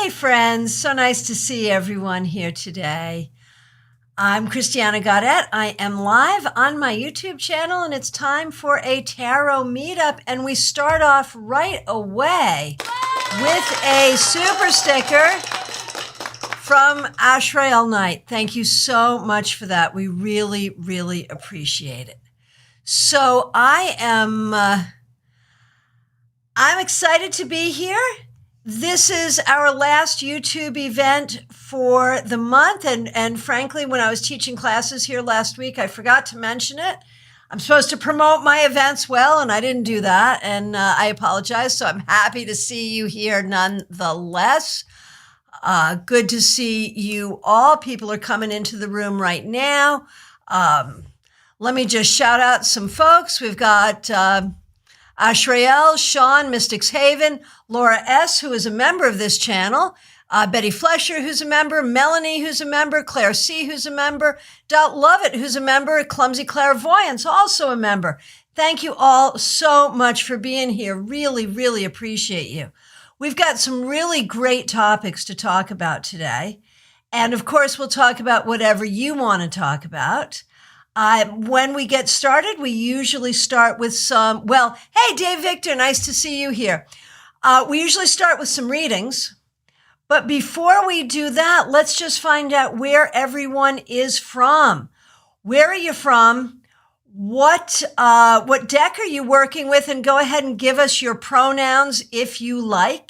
Hey friends, so nice to see everyone here today. I'm Christiana Gaudet. I am live on my YouTube channel and it's time for a tarot meetup, and we start off right away with a super sticker from Ashrael Knight. Thank you so much for that. We really, really appreciate it. So I'm excited to be here. This is our last YouTube event for the month. And frankly, when I was teaching classes here last week, I forgot to mention it. I'm supposed to promote my events well, and I didn't do that. And I apologize. So I'm happy to see you here nonetheless. Good to see you all. People are coming into the room right now. Let me just shout out some folks. We've got Ashrael, Sean, Mystics Haven, Laura S., who is a member of this channel, Betty Flesher, who's a member, Melanie, who's a member, Claire C., who's a member, Dot Lovett, who's a member, Clumsy Clairvoyance, also a member. Thank you all so much for being here. Really, really appreciate you. We've got some really great topics to talk about today. And of course, we'll talk about whatever you want to talk about. When we get started, we usually start with hey, Dave Victor, nice to see you here. We usually start with some readings, but before we do that, let's just find out where everyone is from. Where are you from? What deck are you working with? And go ahead and give us your pronouns if you like.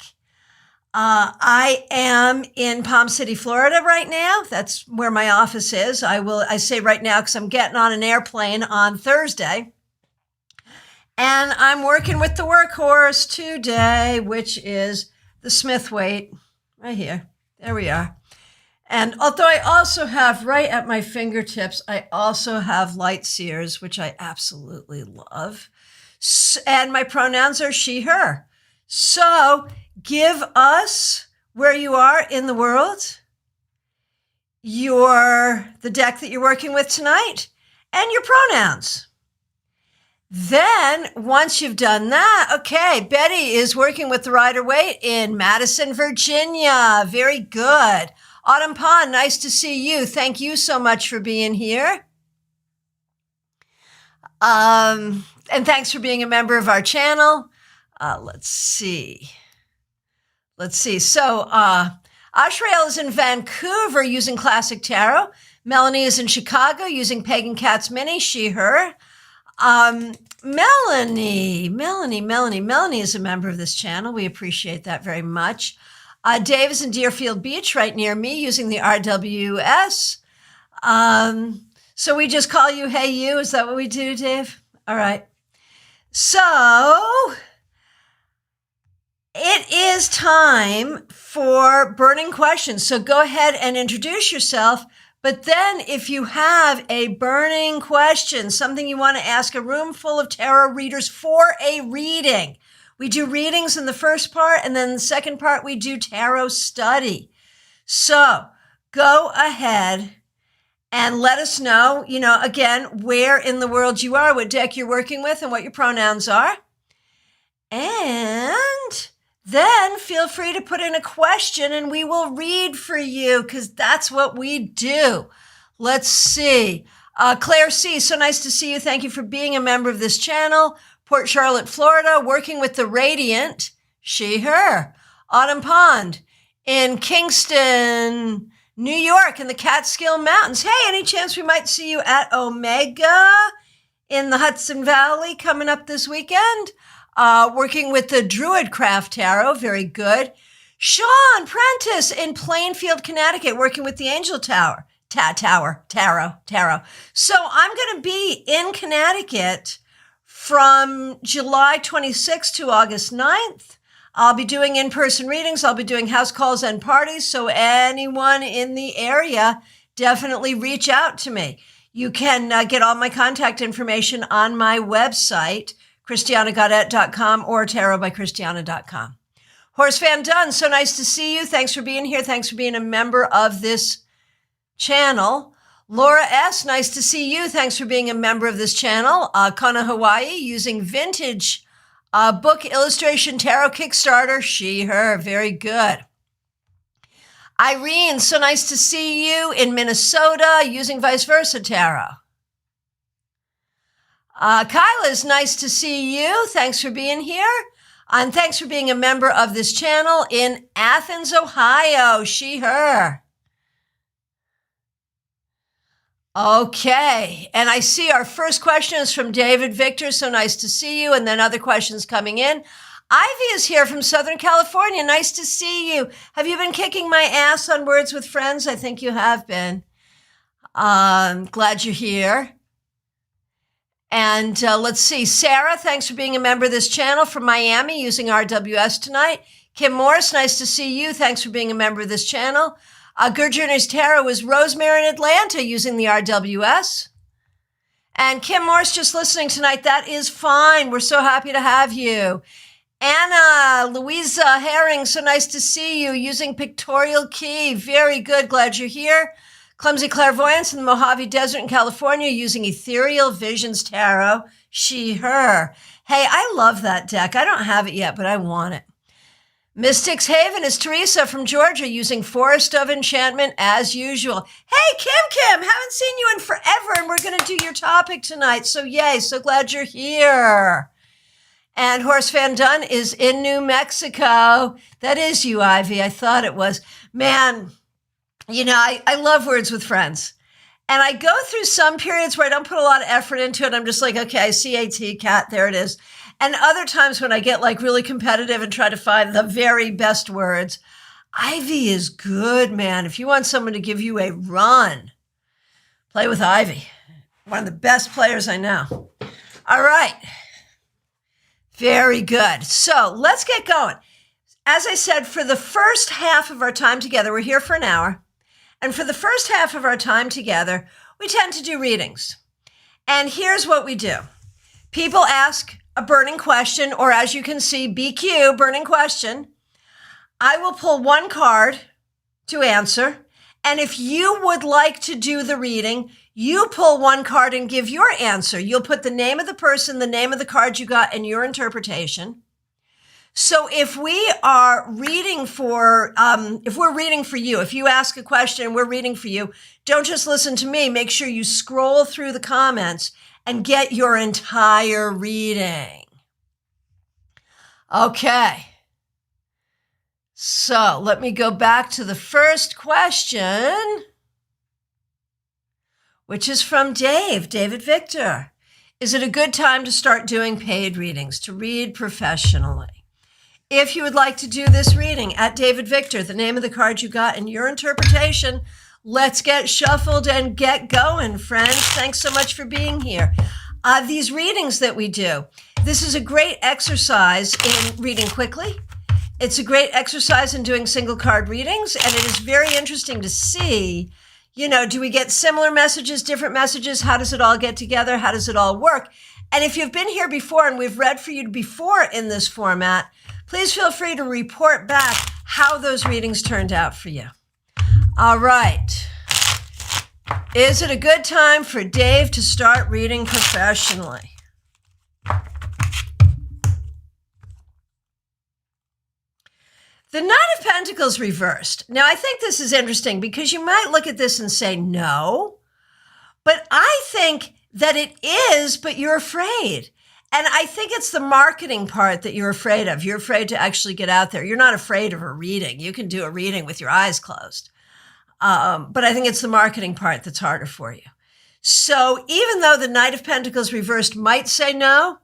I am in Palm City, Florida right now. That's where my office is. I say right now because I'm getting on an airplane on Thursday. And I'm working with the workhorse today, which is the Smithwaite right here. There we are. And although I also have right at my fingertips, I also have light seers, which I absolutely love. And my pronouns are she, her. So give us where you are in the world, the deck that you're working with tonight, and your pronouns. Then, once you've done that, okay, Betty is working with the Rider-Waite in Madison, Virginia. Very good. Autumn Pond, nice to see you. Thank you so much for being here. And thanks for being a member of our channel. Let's see. So, Ashrael is in Vancouver using Classic Tarot. Melanie is in Chicago using Pagan Cats Mini, she, her. Melanie is a member of this channel. We appreciate that very much. Dave is in Deerfield Beach, right near me, using the RWS. So we just call you Hey You. Is that what we do, Dave? All right. So it is time for burning questions. So go ahead and introduce yourself. But then if you have a burning question, something you want to ask a room full of tarot readers for a reading, we do readings in the first part, and then the second part, we do tarot study. So go ahead and let us know, again, where in the world you are, what deck you're working with, and what your pronouns are. And then feel free to put in a question and we will read for you because that's what we do. Let's see. Claire C., so nice to see you. Thank you for being a member of this channel. Port Charlotte, Florida, working with the Radiant, she, her. Autumn Pond in Kingston, New York, in the Catskill Mountains. Hey, any chance we might see you at Omega in the Hudson Valley coming up this weekend? Working with the Druidcraft Tarot, very good. Sean Prentice in Plainfield, Connecticut, working with the Angel Tarot. So I'm going to be in Connecticut from July 26th to August 9th. I'll be doing in-person readings. I'll be doing house calls and parties. So anyone in the area, definitely reach out to me. You can get all my contact information on my website, ChristianaGaudet.com or tarotbychristiana.com. Horse Van Dunn, so nice to see you. Thanks for being here. Thanks for being a member of this channel. Laura S., nice to see you. Thanks for being a member of this channel. Kona Hawaii, using vintage book illustration tarot Kickstarter. She, her, very good. Irene, so nice to see you in Minnesota using Vice Versa Tarot. Kyla, it's nice to see you. Thanks for being here. And thanks for being a member of this channel in Athens, Ohio. She, her. Okay. And I see our first question is from David Victor. So nice to see you. And then other questions coming in. Ivy is here from Southern California. Nice to see you. Have you been kicking my ass on Words with Friends? I think you have been. Glad you're here. And let's see, Sarah, thanks for being a member of this channel from Miami using RWS tonight. Kim Morris, nice to see you. Thanks for being a member of this channel. Good Journeys Tarot is Rosemary in Atlanta using the RWS. And Kim Morris just listening tonight. That is fine. We're so happy to have you. Anna, Louisa Herring, so nice to see you using Pictorial Key. Very good. Glad you're here. Clumsy Clairvoyance in the Mojave Desert in California using Ethereal Visions Tarot. She, her. Hey, I love that deck. I don't have it yet, but I want it. Mystics Haven is Teresa from Georgia using Forest of Enchantment as usual. Hey, Kim, haven't seen you in forever, and we're going to do your topic tonight. So yay, so glad you're here. And Horace Van Dunn is in New Mexico. That is you, Ivy. I thought it was. Man, you know, I love Words with Friends. And I go through some periods where I don't put a lot of effort into it. I'm just like, okay, CAT, cat, there it is. And other times when I get like really competitive and try to find the very best words, Ivy is good, man. If you want someone to give you a run, play with Ivy. One of the best players I know. All right. Very good. So let's get going. As I said, for the first half of our time together, we're here for an hour. And for the first half of our time together, we tend to do readings. And here's what we do. People ask a burning question, or as you can see, BQ, burning question. I will pull one card to answer. And if you would like to do the reading, you pull one card and give your answer. You'll put the name of the person, the name of the card you got, and your interpretation. So if we are reading for, if we're reading for you, if you ask a question and we're reading for you, don't just listen to me. Make sure you scroll through the comments and get your entire reading. Okay. So let me go back to the first question, which is from David Victor. Is it a good time to start doing paid readings, to read professionally? If you would like to do this reading at David Victor, the name of the card you got and your interpretation, let's get shuffled and get going, friends. Thanks so much for being here. These readings that we do, this is a great exercise in reading quickly. It's a great exercise in doing single card readings, and it is very interesting to see, you know, do we get similar messages, different messages? How does it all get together? How does it all work? And if you've been here before and we've read for you before in this format, please feel free to report back how those readings turned out for you. All right. Is it a good time for Dave to start reading professionally? The Knight of Pentacles reversed. Now, I think this is interesting because you might look at this and say, no, but I think that it is, but you're afraid. And I think it's the marketing part that you're afraid of. You're afraid to actually get out there. You're not afraid of a reading. You can do a reading with your eyes closed. But I think it's the marketing part that's harder for you. So even though the Knight of Pentacles reversed might say no,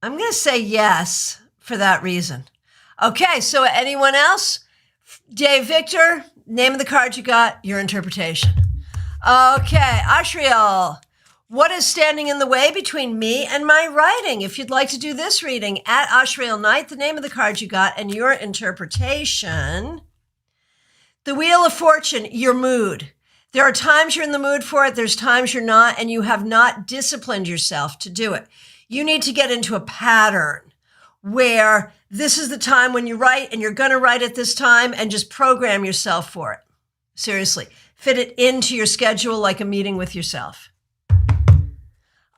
I'm going to say yes for that reason. Okay, so anyone else? Dave Victor, name of the card you got, your interpretation. Okay, Ashriel. What is standing in the way between me and my writing? If you'd like to do this reading at Ashriel Knight, the name of the card you got and your interpretation. The Wheel of Fortune, your mood. There are times you're in the mood for it. There's times you're not, and you have not disciplined yourself to do it. You need to get into a pattern where this is the time when you write and you're going to write at this time and just program yourself for it. Seriously, fit it into your schedule like a meeting with yourself.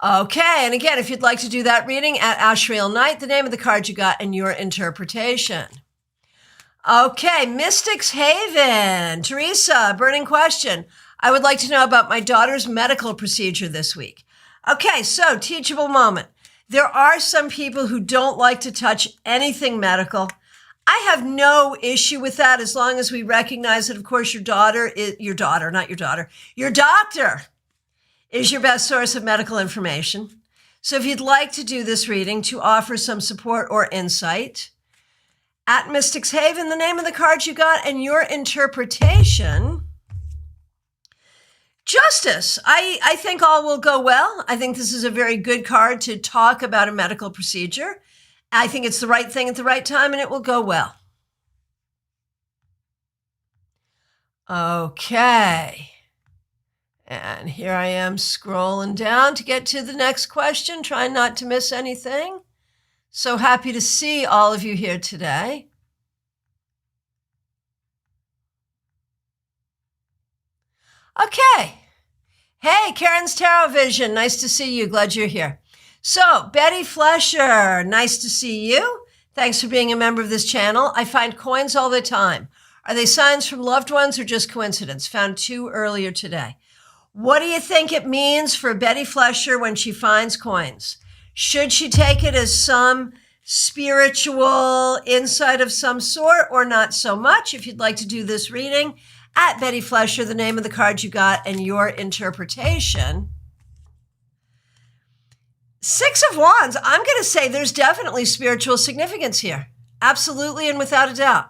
Okay, and again, if you'd like to do that reading at Ashriel Knight, the name of the card you got and your interpretation. Okay, Mystics Haven. Teresa, burning question. I would like to know about my daughter's medical procedure this week. Okay, so teachable moment. There are some people who don't like to touch anything medical. I have no issue with that as long as we recognize that, of course, your doctor is your doctor is your best source of medical information. So if you'd like to do this reading to offer some support or insight, at Mystics Haven, the name of the card you got and your interpretation. Justice. I think all will go well. I think this is a very good card to talk about a medical procedure. I think it's the right thing at the right time and it will go well. Okay. And here I am scrolling down to get to the next question, trying not to miss anything. So happy to see all of you here today. Okay. Hey, Karen's Tarot Vision. Nice to see you. Glad you're here. So, Betty Flesher, nice to see you. Thanks for being a member of this channel. I find coins all the time. Are they signs from loved ones or just coincidence? Found 2 earlier today. What do you think it means for Betty Flesher when she finds coins? Should she take it as some spiritual insight of some sort or not so much? If you'd like to do this reading, at Betty Flesher, the name of the card you got and your interpretation. 6 of Wands. I'm going to say there's definitely spiritual significance here. Absolutely and without a doubt.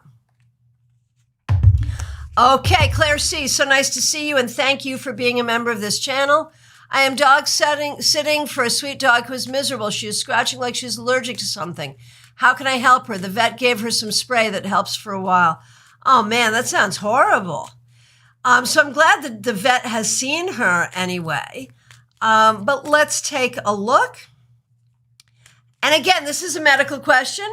Okay, Claire C. So nice to see you and thank you for being a member of this channel. I am sitting for a sweet dog who is miserable. She is scratching like she's allergic to something. How can I help her? The vet gave her some spray that helps for a while. Oh man, that sounds horrible. So I'm glad that the vet has seen her anyway. But let's take a look. And again, this is a medical question.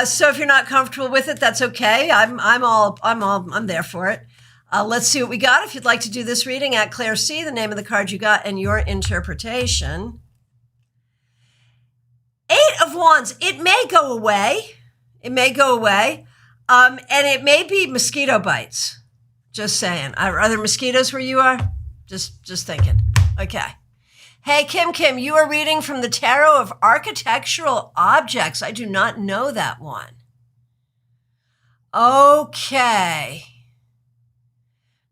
So if you're not comfortable with it, that's okay. I'm there for it. Let's see what we got. If you'd like to do this reading, at Claire C, the name of the card you got and your interpretation. 8 of Wands. It may go away. It may go away. And it may be mosquito bites. Just saying. Are there mosquitoes where you are? Just thinking. Okay. Hey, Kim, you are reading from the Tarot of Architectural Objects. I do not know that one. Okay.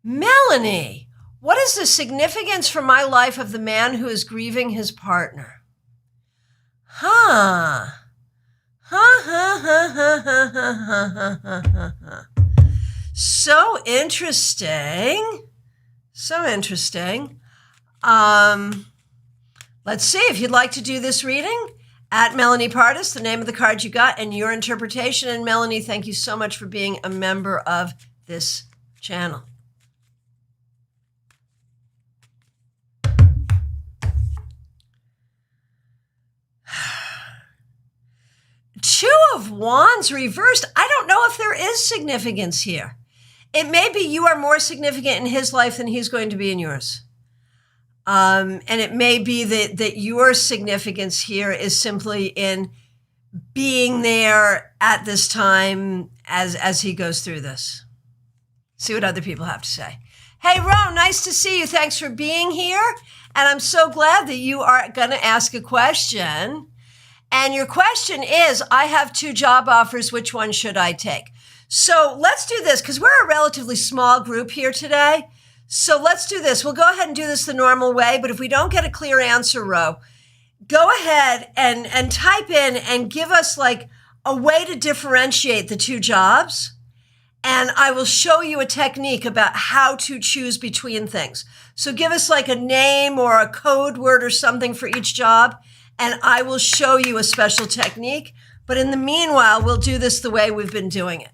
Melanie, what is the significance for my life of the man who is grieving his partner? So interesting. So interesting. Let's see if you'd like to do this reading. At Melanie Pardis, the name of the card you got and your interpretation. And Melanie, thank you so much for being a member of this channel. Two of Wands reversed. I don't know if there is significance here. It may be you are more significant in his life than he's going to be in yours. And it may be that your significance here is simply in being there at this time as he goes through this. See what other people have to say. Hey, Ro, nice to see you. Thanks for being here. And I'm so glad that you are going to ask a question. And your question is, I have 2 job offers. Which one should I take? So let's do this because we're a relatively small group here today. So let's do this. We'll go ahead and do this the normal way. But if we don't get a clear answer, Ro, go ahead and type in and give us like a way to differentiate the 2 jobs. And I will show you a technique about how to choose between things. So give us like a name or a code word or something for each job. And I will show you a special technique. But in the meanwhile, we'll do this the way we've been doing it.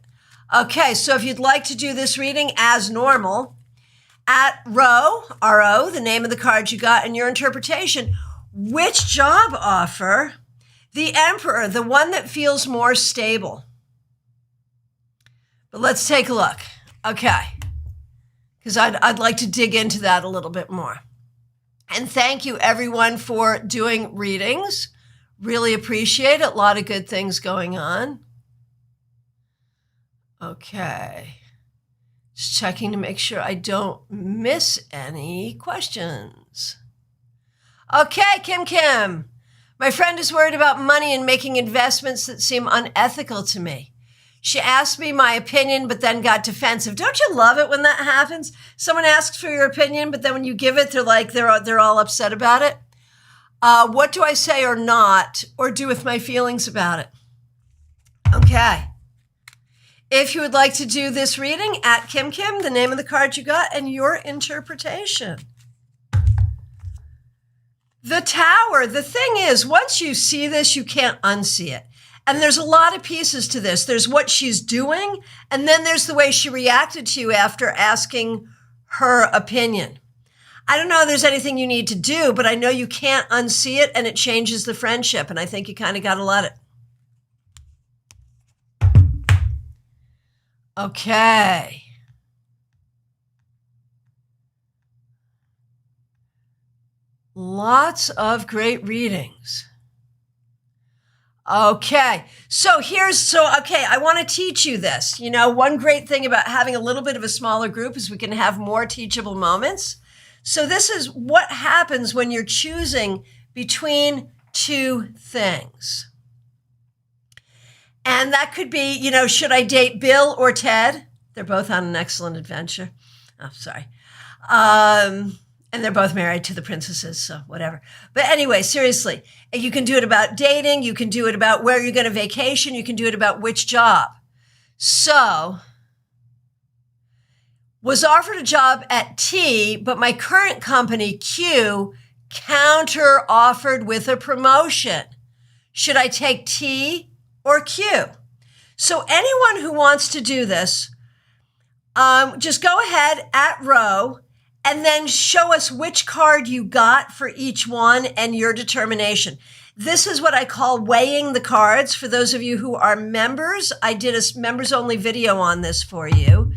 Okay, so if you'd like to do this reading as normal, at Ro, R-O, the name of the card you got and your interpretation, which job offer? The Emperor, the one that feels more stable. But let's take a look. Okay, because I'd like to dig into that a little bit more. And thank you, everyone, for doing readings. Really appreciate it. A lot of good things going on. Okay. Just checking to make sure I don't miss any questions. Okay, Kim. My friend is worried about money and making investments that seem unethical to me. She asked me my opinion, but then got defensive. Don't you love it when that happens? Someone asks for your opinion, but then when you give it, they're all upset about it. What do I say or not, or do with my feelings about it? Okay. If you would like to do this reading, at Kim, the name of the card you got, and your interpretation. The Tower. The thing is, once you see this, you can't unsee it. And there's a lot of pieces to this. There's what she's doing, and then there's the way she reacted to you after asking her opinion. I don't know if there's anything you need to do, but I know you can't unsee it, and it changes the friendship, and I think you kind of got to let it. Okay. Lots of great readings. Okay. I want to teach you this. You know, one great thing about having a little bit of a smaller group is we can have more teachable moments. So this is what happens when you're choosing between two things. And that could be, you know, should I date Bill or Ted? They're both on an excellent adventure. Oh, sorry. And they're both married to the princesses, so whatever. But anyway, seriously, you can do it about dating. You can do it about where you're going to vacation. You can do it about which job. So, was offered a job at T, but my current company, Q, counter offered with a promotion. Should I take T or Q? So anyone who wants to do this, just go ahead at row and then show us which card you got for each one and your determination. This is what I call weighing the cards. For those of you who are members, I did a members only video on this for you.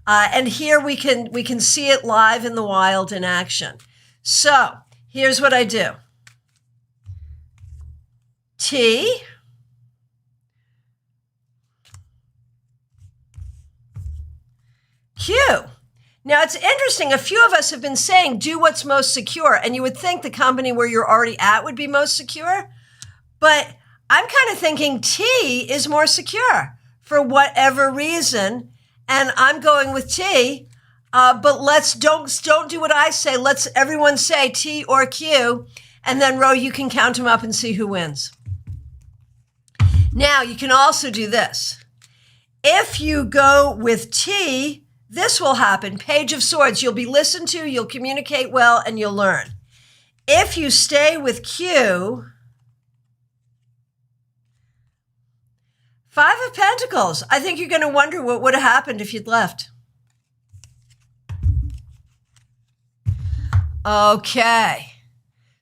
And here we can see it live in the wild in action. So here's what I do. T. Q. Now, it's interesting. A few of us have been saying, do what's most secure. And you would think the company where you're already at would be most secure. But I'm kind of thinking T is more secure for whatever reason. And I'm going with T. But don't do what I say. Let's everyone say T or Q. And then, Ro, you can count them up and see who wins. Now, you can also do this. If you go with T, this will happen. Page of Swords. You'll be listened to, you'll communicate well, and you'll learn. If you stay with Q, Five of Pentacles. I think you're going to wonder what would have happened if you'd left. Okay.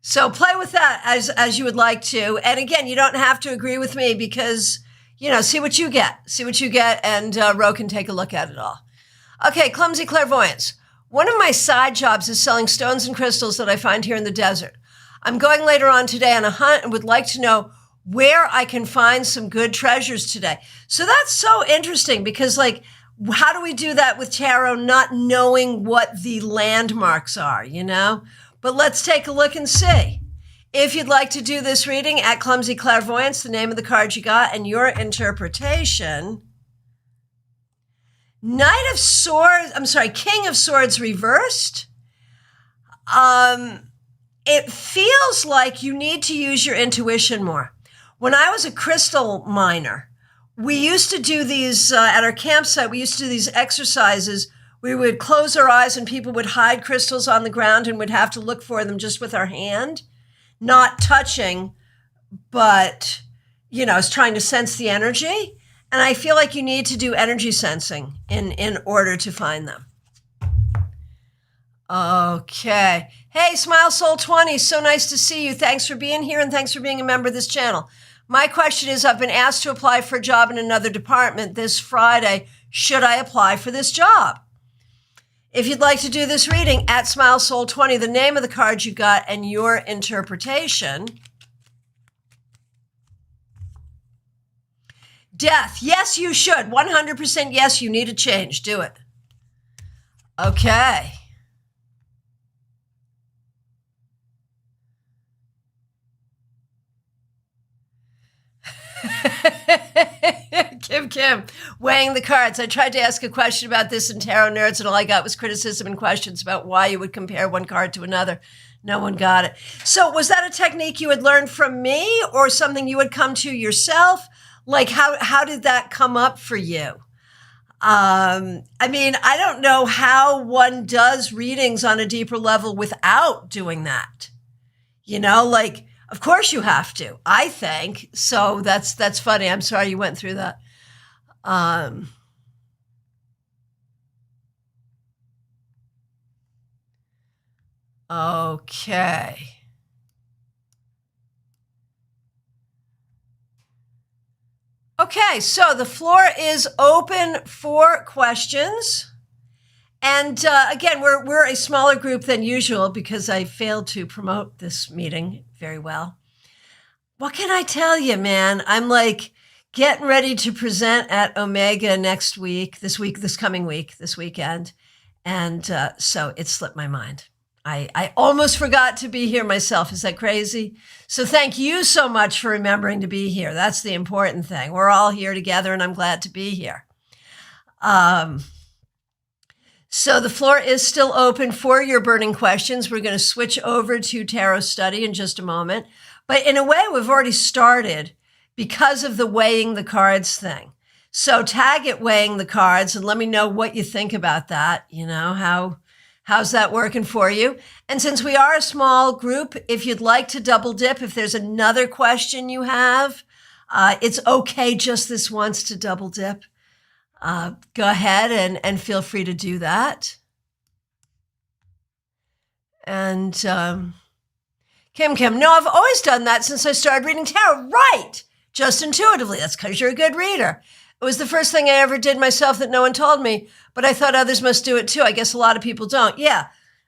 So play with that as you would like to. And again, you don't have to agree with me because, you know, see what you get. See what you get, and Ro can take a look at it all. Okay, clumsy clairvoyance. One of my side jobs is selling stones and crystals that I find here in the desert. I'm going later on today on a hunt and would like to know where I can find some good treasures today. So that's so interesting because, like, how do we do that with tarot not knowing what the landmarks are, you know? But let's take a look and see. If you'd like to do this reading at Clumsy Clairvoyance, the name of the card you got and your interpretation. Knight of Swords, King of Swords reversed. It feels like you need to use your intuition more. When I was a crystal miner, we used to do these, at our campsite, we used to do these exercises. We would close our eyes and people would hide crystals on the ground and would have to look for them just with our hand, not touching, but, you know, I was trying to sense the energy. And I feel like you need to do energy sensing in order to find them. Okay. Hey, Smile Soul 20, so nice to see you. Thanks for being here and thanks for being a member of this channel. My question is, I've been asked to apply for a job in another department this Friday. Should I apply for this job? If you'd like to do this reading, at Smile Soul 20, the name of the card you got and your interpretation. Death. Yes, you should. 100% yes, you need a change. Do it. Okay. Kim, weighing the cards. I tried to ask a question about this in Tarot Nerds, and all I got was criticism and questions about why you would compare one card to another. No one got it. So was that a technique you had learned from me or something you would come to yourself? Like, how did that come up for you? I mean, I don't know how one does readings on a deeper level without doing that. You know, like, of course you have to, I think. So that's funny. I'm sorry you went through that. Okay. Okay, so the floor is open for questions. And again, we're a smaller group than usual because I failed to promote this meeting very well. What can I tell you, man? I'm like getting ready to present at Omega this weekend. And so it slipped my mind. I almost forgot to be here myself. Is that crazy? So thank you so much for remembering to be here. That's the important thing. We're all here together and I'm glad to be here. So the floor is still open for your burning questions. We're going to switch over to tarot study in just a moment. But in a way, we've already started because of the weighing the cards thing. So tag it weighing the cards and let me know what you think about that. You know, how's that working for you? And since we are a small group, if you'd like to double dip, if there's another question you have, it's okay just this once to double dip. Go ahead and feel free to do that. And Kim, no, I've always done that since I started reading tarot. Right, just intuitively. That's because you're a good reader. It was the first thing I ever did myself that no one told me, but I thought others must do it too. I guess a lot of people don't. Yeah,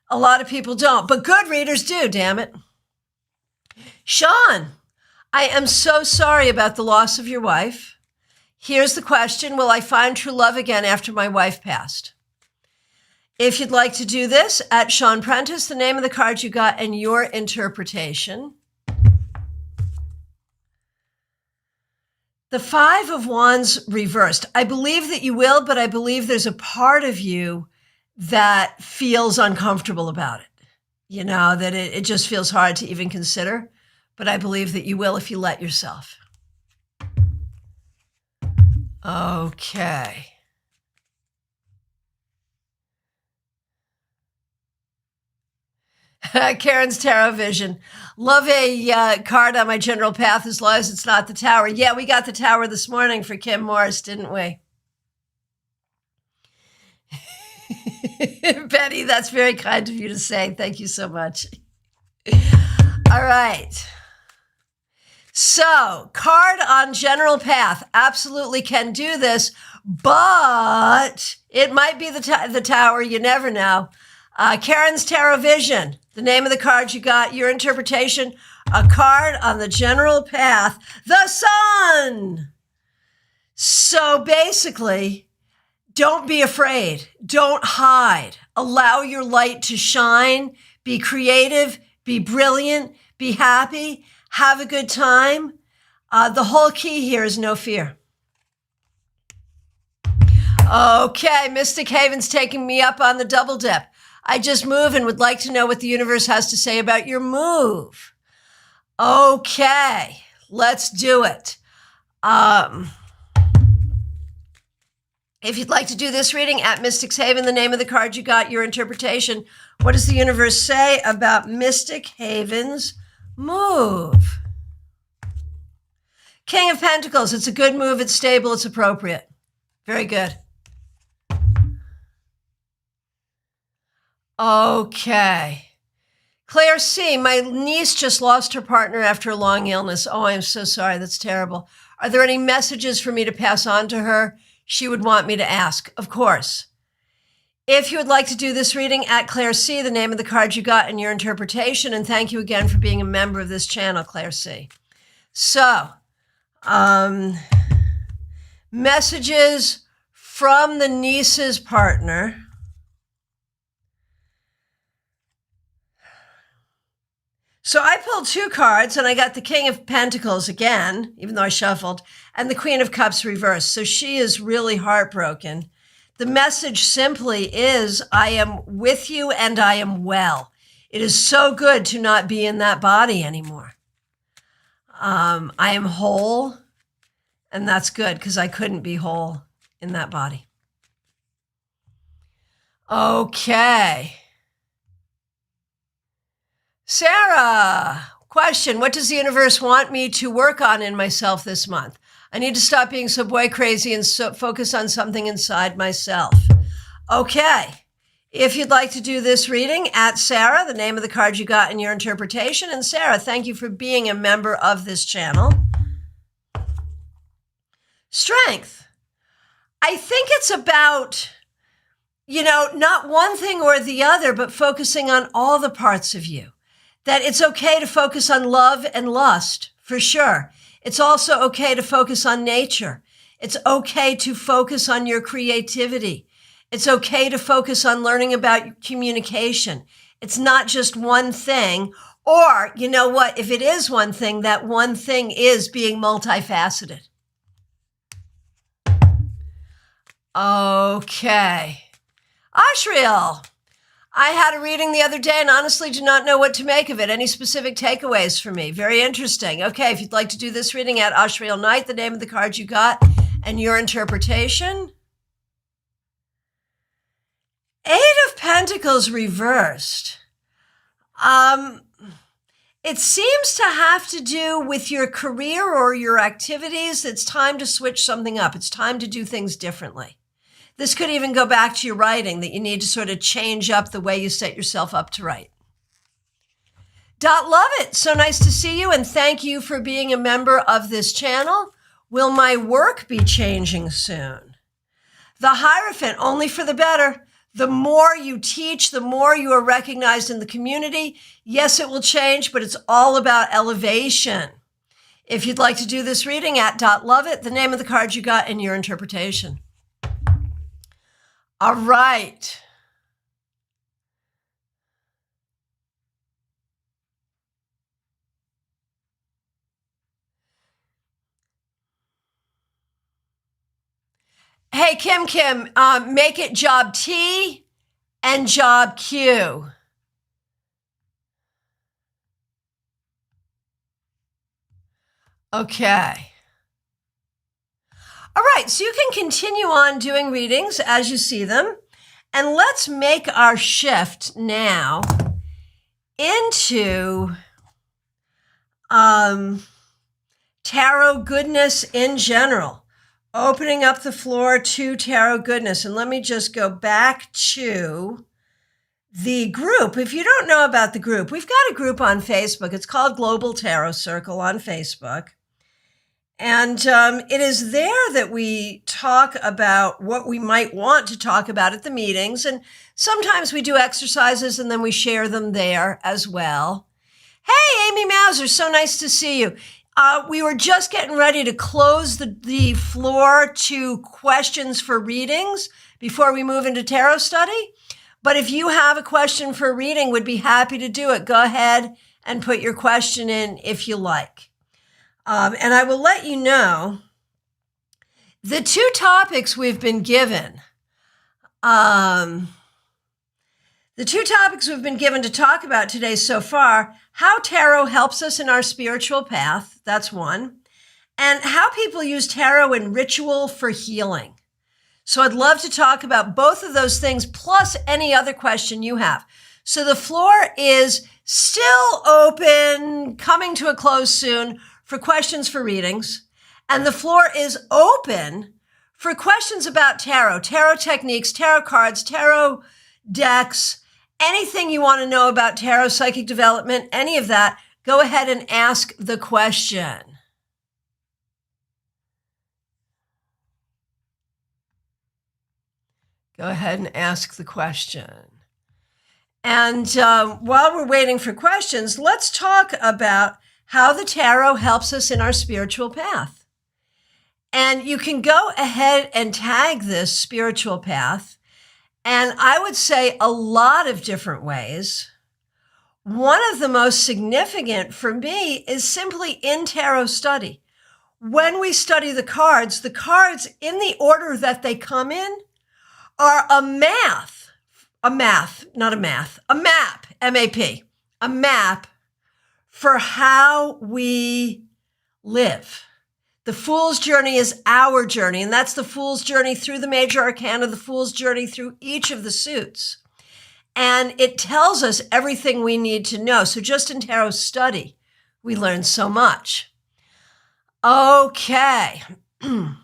a lot of people don't, but good readers do, damn it. Sean, I am so sorry about the loss of your wife. Here's the question. Will I find true love again after my wife passed? If you'd like to do this, at Sean Prentice, the name of the card you got and your interpretation. The Five of Wands reversed. I believe that you will, but I believe there's a part of you that feels uncomfortable about it. You know, that it just feels hard to even consider. But I believe that you will if you let yourself. Okay. Karen's Tarot Vision. Love a card on my general path as long as it's not the Tower. Yeah, we got the Tower this morning for Kim Morris, didn't we? Betty, that's very kind of you to say. Thank you so much. All right. So, card on general path. Absolutely can do this, but it might be the Tower. You never know. Karen's Tarot Vision. The name of the card you got, your interpretation, a card on the general path, the Sun. So basically, don't be afraid. Don't hide. Allow your light to shine. Be creative. Be brilliant. Be happy. Have a good time. The whole key here is no fear. Okay, Mystic Haven's taking me up on the double dip. I just move and would like to know what the universe has to say about your move. Okay, let's do it. If you'd like to do this reading, at Mystic's Haven, the name of the card you got, your interpretation. What does the universe say about Mystic Haven's move? King of Pentacles. It's a good move. It's stable. It's appropriate. Very good. Okay. Claire C., my niece just lost her partner after a long illness. Oh, I'm so sorry. That's terrible. Are there any messages for me to pass on to her? She would want me to ask. Of course. If you would like to do this reading, at Claire C., the name of the card you got and your interpretation. And thank you again for being a member of this channel, Claire C. So, messages from the niece's partner. So I pulled 2 cards and I got the King of Pentacles again, even though I shuffled, and the Queen of Cups reversed. So she is really heartbroken. The message simply is, I am with you and I am well. It is so good to not be in that body anymore. I am whole, and that's good because I couldn't be whole in that body. Okay. Sarah, question. What does the universe want me to work on in myself this month? I need to stop being so boy crazy and focus on something inside myself. Okay. If you'd like to do this reading, at Sarah, the name of the card you got in your interpretation. And Sarah, thank you for being a member of this channel. Strength. I think it's about, not one thing or the other, but focusing on all the parts of you. That it's okay to focus on love and lust, for sure. It's also okay to focus on nature. It's okay to focus on your creativity. It's okay to focus on learning about communication. It's not just one thing. Or, you know what? If it is one thing, that one thing is being multifaceted. Okay. Ashriel. I had a reading the other day and honestly do not know what to make of it. Any specific takeaways for me? Very interesting. Okay, if you'd like to do this reading, at Ashriel Knight, the name of the card you got and your interpretation. 8 of Pentacles reversed. It seems to have to do with your career or your activities. It's time to switch something up. It's time to do things differently. This could even go back to your writing, that you need to sort of change up the way you set yourself up to write. Love it. So nice to see you, and thank you for being a member of this channel. Will my work be changing soon? The Hierophant, only for the better. The more you teach, the more you are recognized in the community. Yes, it will change, but it's all about elevation. If you'd like to do this reading, at Love It, the name of the card you got in your interpretation. All right. Hey, Kim, make it job T and job Q. Okay. All right, so you can continue on doing readings as you see them. And let's make our shift now into tarot goodness in general. Opening up the floor to tarot goodness. And let me just go back to the group. If you don't know about the group, we've got a group on Facebook. It's called Global Tarot Circle on Facebook. And it is there that we talk about what we might want to talk about at the meetings. And sometimes we do exercises and then we share them there as well. Hey, Amy Mauser, so nice to see you. We were just getting ready to close the floor to questions for readings before we move into tarot study. But if you have a question for a reading, would be happy to do it. Go ahead and put your question in if you like. And I will let you know the 2 topics we've been given. The 2 topics we've been given to talk about today so far: how tarot helps us in our spiritual path. That's one. And how people use tarot in ritual for healing. So I'd love to talk about both of those things, plus any other question you have. So the floor is still open, coming to a close soon, for questions for readings. And the floor is open for questions about tarot techniques, tarot cards, tarot decks, anything you want to know about tarot, psychic development, any of that. Go ahead and ask the question. Go ahead and ask the question. And while we're waiting for questions, let's talk about how the tarot helps us in our spiritual path. And you can go ahead and tag this spiritual path, and I would say a lot of different ways. One of the most significant for me is simply in tarot study. When we study the cards in the order that they come in are a map, M-A-P, a map for how we live. The Fool's Journey is our journey, and that's the Fool's Journey through the major arcana, the Fool's Journey through each of the suits. And it tells us everything we need to know. So just in tarot study, we learn so much. Okay. And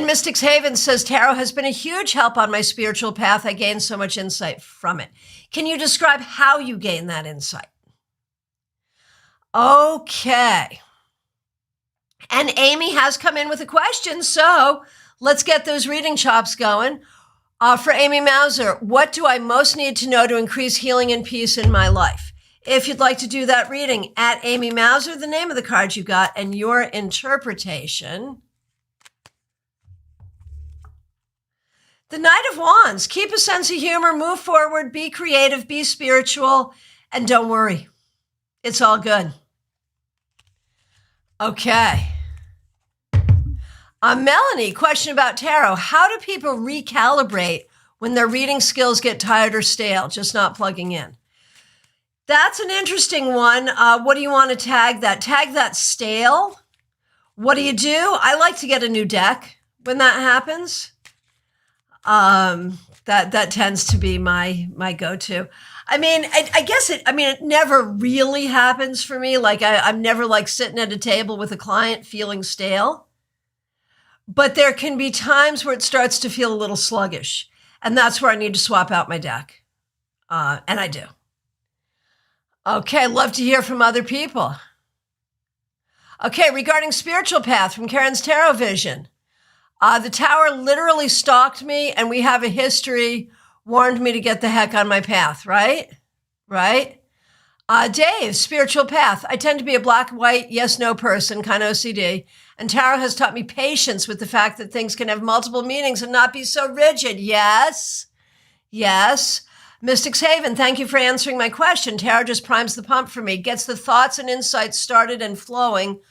Mystics Haven says, tarot has been a huge help on my spiritual path. I gained so much insight from it. Can you describe how you gain that insight? Okay. And Amy has come in with a question, so let's get those reading chops going. For Amy Mauser, what do I most need to know to increase healing and peace in my life? If you'd like to do that reading, at Amy Mauser, the name of the card you got, and your interpretation. The Knight of Wands. Keep a sense of humor, move forward, be creative, be spiritual, and don't worry. It's all good. Okay. Melanie, question about tarot. How do people recalibrate when their reading skills get tired or stale, just not plugging in? That's an interesting one. What do you want to tag that? Tag that stale. What do? I like to get a new deck when that happens. That tends to be my go-to. I mean, I guess it never really happens for me. Like I'm never like sitting at a table with a client feeling stale. But there can be times where it starts to feel a little sluggish. And that's where I need to swap out my deck. And I do. Okay, love to hear from other people. Okay, regarding spiritual path from Karen's Tarot Vision. The tower literally stalked me, and we have a history, warned me to get the heck on my path, right? Right? Dave, spiritual path. I tend to be a black, white, yes, no person, kind of OCD. And tarot has taught me patience with the fact that things can have multiple meanings and not be so rigid. Yes. Yes. Mystics Haven, thank you for answering my question. Tarot just primes the pump for me, gets the thoughts and insights started and flowing,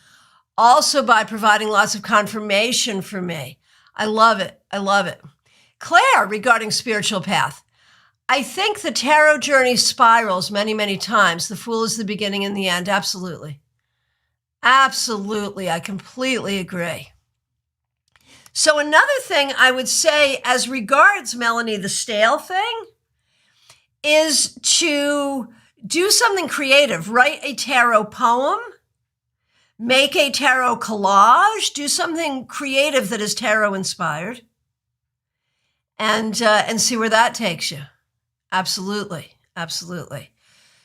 also by providing lots of confirmation for me. I love it. I love it. Claire, regarding spiritual path. I think the tarot journey spirals many, many times. The Fool is the beginning and the end. Absolutely. Absolutely. I completely agree. So another thing I would say as regards, Melanie, the stale thing, is to do something creative. Write a tarot poem, make a tarot collage, do something creative that is tarot inspired, and see where that takes you. Absolutely. Absolutely.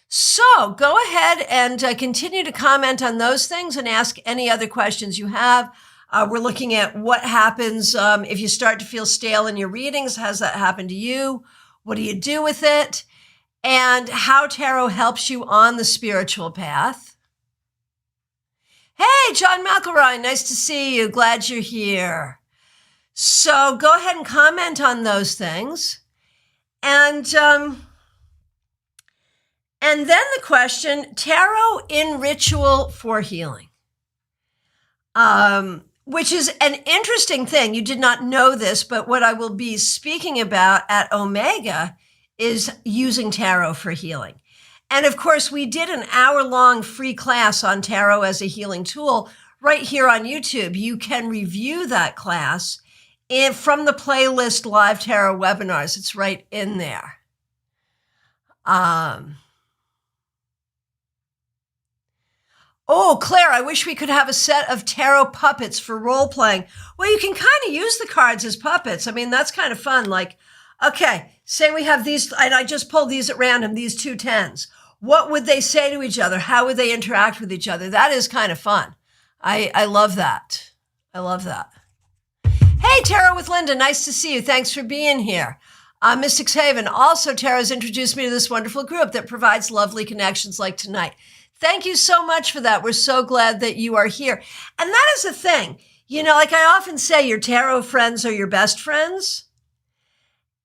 So go ahead and continue to comment on those things and ask any other questions you have. We're looking at what happens if you start to feel stale in your readings. Has that happened to you? What do you do with it? And how tarot helps you on the spiritual path. Hey, John McElroy, nice to see you. Glad you're here. So go ahead and comment on those things. And then the question, tarot in ritual for healing, which is an interesting thing. You did not know this, but what I will be speaking about at Omega is using tarot for healing. And of course, we did an hour-long free class on tarot as a healing tool right here on YouTube. You can review that class from the playlist Live Tarot Webinars. It's right in there. Oh, Claire, I wish we could have a set of tarot puppets for role-playing. Well, you can kind of use the cards as puppets. I mean, that's kind of fun. Like, okay, say we have these, and I just pulled these at random, these two tens. What would they say to each other? How would they interact with each other? That is kind of fun. I love that. I love that. Hey, Tarot with Linda, nice to see you. Thanks for being here. Mystics Haven, also Tarot's introduced me to this wonderful group that provides lovely connections like tonight. Thank you so much for that. We're so glad that you are here. And that is the thing. Like I often say, your tarot friends are your best friends.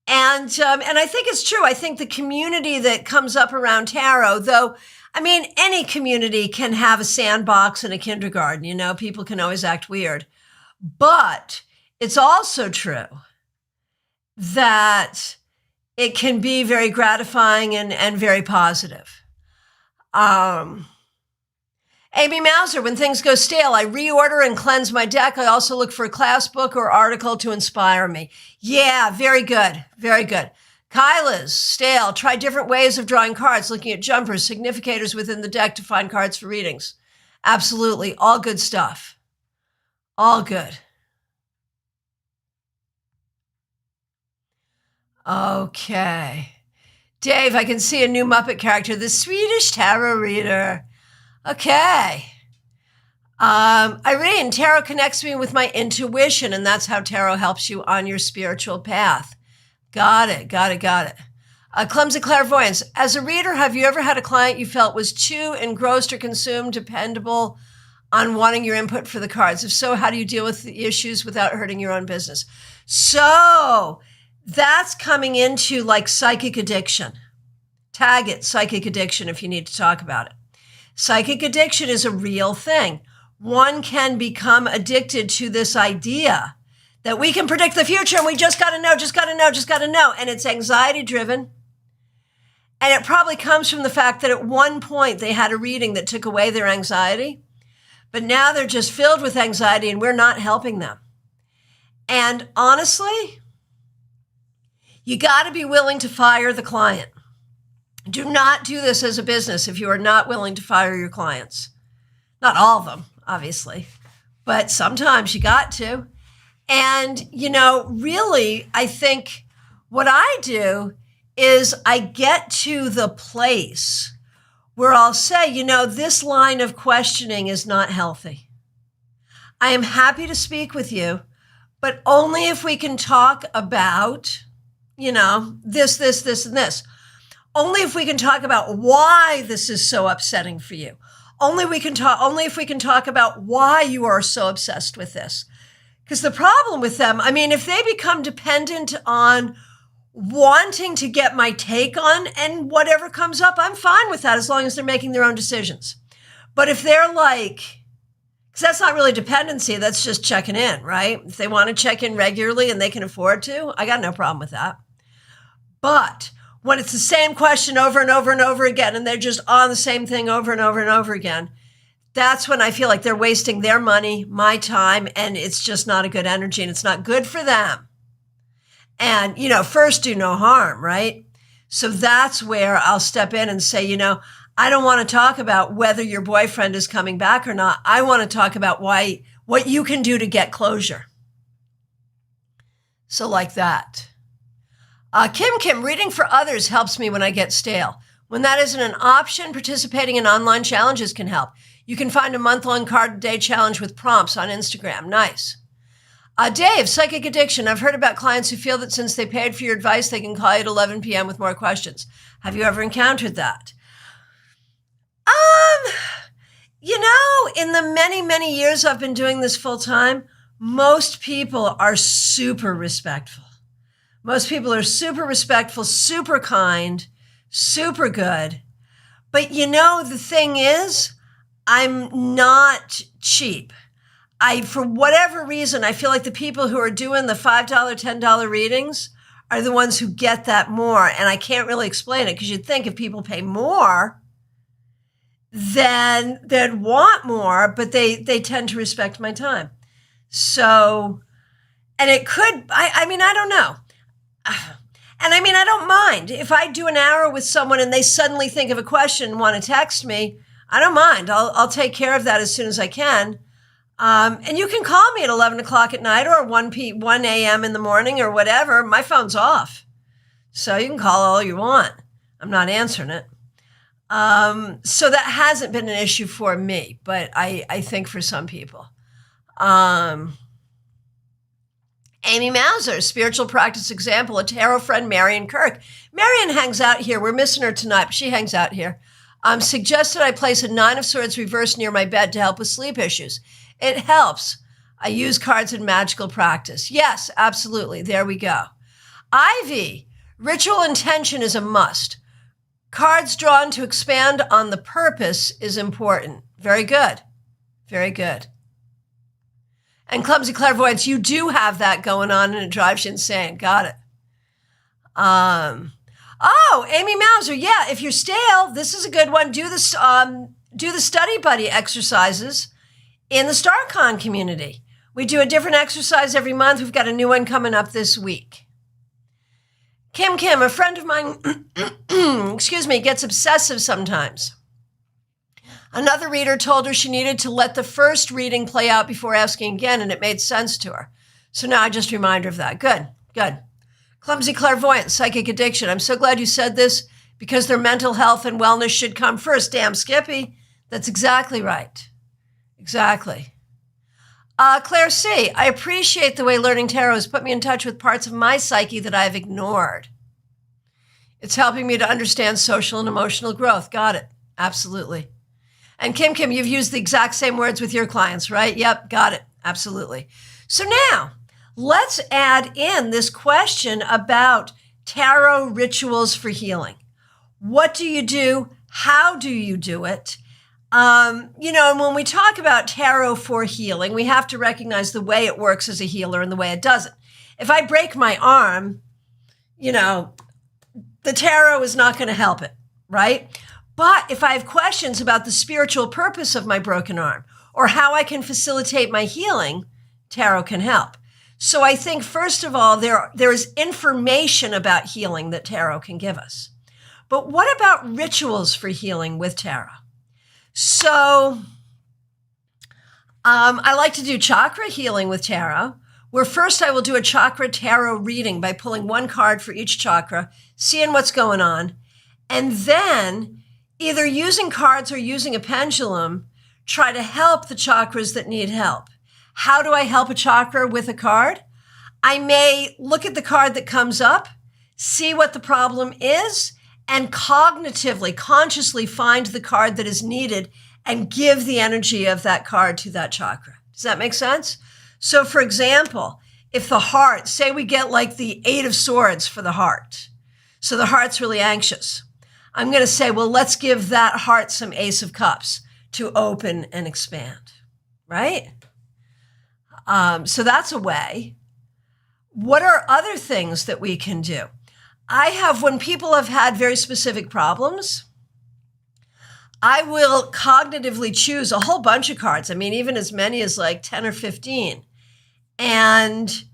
And I think it's true. I think the community that comes up around tarot, though, any community can have a sandbox and a kindergarten. People can always act weird. But it's also true that it can be very gratifying and very positive. Amy Mauser, when things go stale, I reorder and cleanse my deck. I also look for a class book or article to inspire me. Yeah, very good. Very good. Kyla's stale. Try different ways of drawing cards, looking at jumpers, significators within the deck to find cards for readings. Absolutely. All good stuff. All good. Okay. Dave, I can see a new Muppet character, the Swedish tarot reader. Okay. Irene, tarot connects me with my intuition, and that's how tarot helps you on your spiritual path. Got it. Clumsy clairvoyance. As a reader, have you ever had a client you felt was too engrossed or consumed, dependable on wanting your input for the cards? If so, how do you deal with the issues without hurting your own business? So that's coming into like psychic addiction. Tag it psychic addiction if you need to talk about it. Psychic addiction is a real thing. One can become addicted to this idea that we can predict the future and we just got to know. And it's anxiety driven. And it probably comes from the fact that at one point they had a reading that took away their anxiety, but now they're just filled with anxiety and we're not helping them. And honestly, you got to be willing to fire the client. Do not do this as a business if you are not willing to fire your clients. Not all of them, obviously, but sometimes you got to. And, really, I think what I do is I get to the place where I'll say, this line of questioning is not healthy. I am happy to speak with you, but only if we can talk about, this, and this. Only if we can talk about why this is so upsetting for you. Only if we can talk about why you are so obsessed with this. Because the problem with them, if they become dependent on wanting to get my take on and whatever comes up, I'm fine with that as long as they're making their own decisions. But if they're like, because that's not really dependency, that's just checking in, right? If they want to check in regularly and they can afford to, I got no problem with that. But when it's the same question over and over and over again, and they're just on the same thing over and over and over again, that's when I feel like they're wasting their money, my time, and it's just not a good energy and it's not good for them. And, first do no harm, right? So that's where I'll step in and say, I don't want to talk about whether your boyfriend is coming back or not. I want to talk about what you can do to get closure. So like that. Kim, reading for others helps me when I get stale. When that isn't an option, participating in online challenges can help. You can find a month-long card a day challenge with prompts on Instagram. Nice. Dave, psychic addiction. I've heard about clients who feel that since they paid for your advice, they can call you at 11 p.m. with more questions. Have you ever encountered that? In the many, many years I've been doing this full time, most people are super respectful. Most people are super respectful, super kind, super good. But the thing is, I'm not cheap. For whatever reason, I feel like the people who are doing the $5, $10 readings are the ones who get that more. And I can't really explain it because you'd think if people pay more, then they'd want more, but they tend to respect my time. So, and it could, I don't know. And I don't mind. If I do an hour with someone and they suddenly think of a question and want to text me, I don't mind. I'll take care of that as soon as I can. And you can call me at 11 o'clock at night or 1 a.m. in the morning or whatever. My phone's off. So you can call all you want. I'm not answering it. So that hasn't been an issue for me, but I think for some people. Amy Mauser, spiritual practice example, a tarot friend, Marion Kirk. Marion hangs out here. We're missing her tonight, but she hangs out here. Suggested I place a 9 of Swords reversed near my bed to help with sleep issues. It helps. I use cards in magical practice. Yes, absolutely. There we go. Ivy, ritual intention is a must. Cards drawn to expand on the purpose is important. Very good. Very good. And Clumsy Clairvoyance, you do have that going on and it drives you insane. Got it. Oh, Amy Mauser. Yeah, if you're stale, this is a good one. Do the study buddy exercises in the StarCon community. We do a different exercise every month. We've got a new one coming up this week. Kim, a friend of mine, gets obsessive sometimes. Another reader told her she needed to let the first reading play out before asking again, and it made sense to her. So now I just remind her of that. Good. Clumsy Clairvoyant, psychic addiction. I'm so glad you said this because their mental health and wellness should come first. Damn, Skippy. That's exactly right. Exactly. Claire C., I appreciate the way learning tarot has put me in touch with parts of my psyche that I've ignored. It's helping me to understand social and emotional growth. Got it. Absolutely. And Kim, you've used the exact same words with your clients, right? Yep, got it. Absolutely. So now, let's add in this question about tarot rituals for healing. What do you do? How do you do it? And when we talk about tarot for healing, we have to recognize the way it works as a healer and the way it doesn't. If I break my arm, the tarot is not going to help it, right? But if I have questions about the spiritual purpose of my broken arm or how I can facilitate my healing, tarot can help. So I think, first of all, there is information about healing that tarot can give us. But what about rituals for healing with tarot? So I like to do chakra healing with tarot, where first I will do a chakra tarot reading by pulling one card for each chakra, seeing what's going on, and then either using cards or using a pendulum, try to help the chakras that need help. How do I help a chakra with a card? I may look at the card that comes up, see what the problem is, and cognitively, consciously find the card that is needed and give the energy of that card to that chakra. Does that make sense? So for example, if the heart, say we get like the 8 of Swords for the heart. So the heart's really anxious. I'm going to say, well, let's give that heart some Ace of Cups to open and expand, right? So that's a way. What are other things that we can do? When people have had very specific problems, I will cognitively choose a whole bunch of cards. I mean, even as many as like 10 or 15, and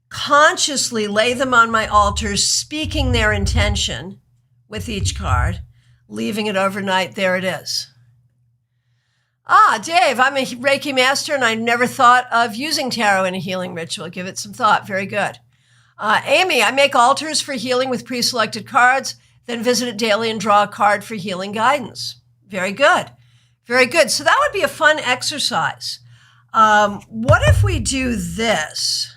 consciously lay them on my altar, speaking their intention with each card, leaving it overnight. There it is. Dave, I'm a Reiki master and I never thought of using tarot in a healing ritual. Give it some thought. Very good. Amy, I make altars for healing with pre-selected cards, then visit it daily and draw a card for healing guidance. Very good. Very good. So that would be a fun exercise. What if we do this?